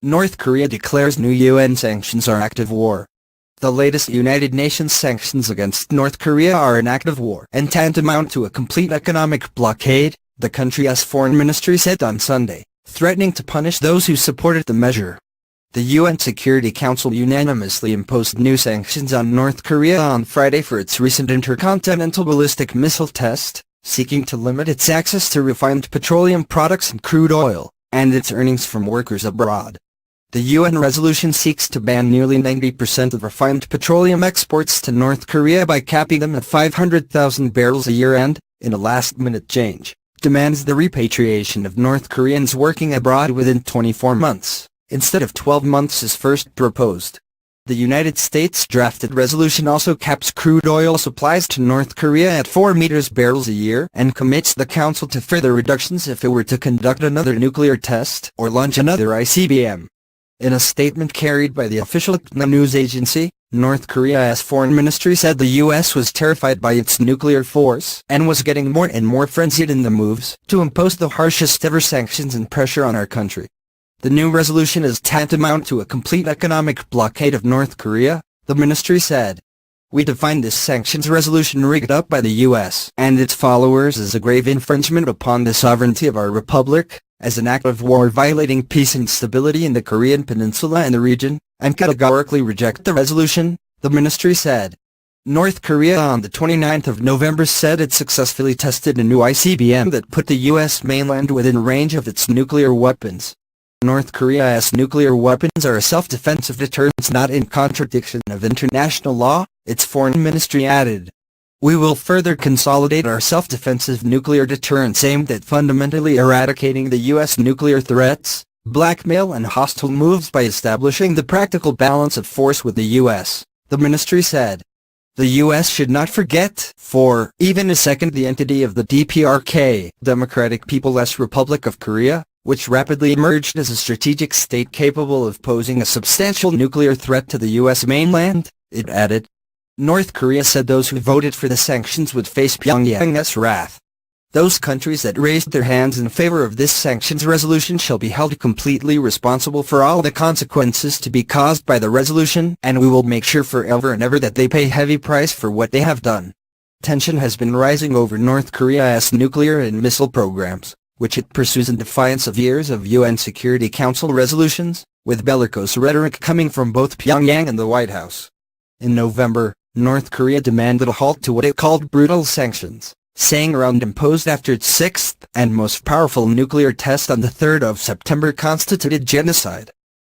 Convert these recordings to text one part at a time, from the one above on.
North Korea declares new UN sanctions are act of war. The latest United Nations sanctions against North Korea are an act of war and tantamount to a complete economic blockade, the country's foreign ministry said on Sunday, threatening to punish those who supported the measure. The UN Security Council unanimously imposed new sanctions on North Korea on Friday for its recent intercontinental ballistic missile test, seeking to limit its access to refined petroleum products and crude oil, and its earnings from workers abroad. The UN resolution seeks to ban nearly 90% of refined petroleum exports to North Korea by capping them at 500,000 barrels a year and, in a last-minute change, demands the repatriation of North Koreans working abroad within 24 months, instead of 12 months as first proposed. The United States drafted resolution also caps crude oil supplies to North Korea at 4 barrels a year and commits the Council to further reductions if it were to conduct another nuclear test or launch another ICBM. In a statement carried by the official KNA news agency, North Korea's foreign ministry said the U.S. was terrified by its nuclear force and was getting more and more frenzied in the moves to impose the harshest ever sanctions and pressure on our country. The new resolution is tantamount to a complete economic blockade of North Korea, the ministry said. We define this sanctions resolution rigged up by the U.S. and its followers as a grave infringement upon the sovereignty of our republic, as an act of war violating peace and stability in the Korean peninsula and the region, and categorically reject the resolution, the ministry said. North Korea on the 29th of November said it successfully tested a new ICBM that put the U.S. mainland within range of its nuclear weapons. North Korea's nuclear weapons are a self-defensive deterrence not in contradiction of international law, its foreign ministry added. We will further consolidate our self-defensive nuclear deterrence aimed at fundamentally eradicating the U.S. nuclear threats, blackmail and hostile moves by establishing the practical balance of force with the U.S., the ministry said. The U.S. should not forget, for even a second, the entity of the DPRK, Democratic People's Republic of Korea, which rapidly emerged as a strategic state capable of posing a substantial nuclear threat to the U.S. mainland, it added. North Korea said those who voted for the sanctions would face Pyongyang's wrath. Those countries that raised their hands in favor of this sanctions resolution shall be held completely responsible for all the consequences to be caused by the resolution, and we will make sure forever and ever that they pay heavy price for what they have done. Tension has been rising over North Korea's nuclear and missile programs, which it pursues in defiance of years of UN Security Council resolutions, with bellicose rhetoric coming from both Pyongyang and the White House. In November, North Korea demanded a halt to what it called brutal sanctions, saying round imposed after its sixth and most powerful nuclear test on the 3rd of September constituted genocide.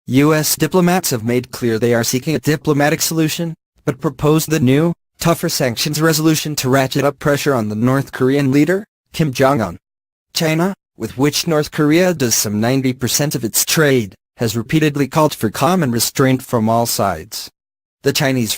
U.S. diplomats have made clear they are seeking a diplomatic solution, but proposed the new, tougher sanctions resolution to ratchet up pressure on the North Korean leader, Kim Jong-un. China, with which North Korea does some 90% of its trade, has repeatedly called for calm and restraint from all sides. The Chinese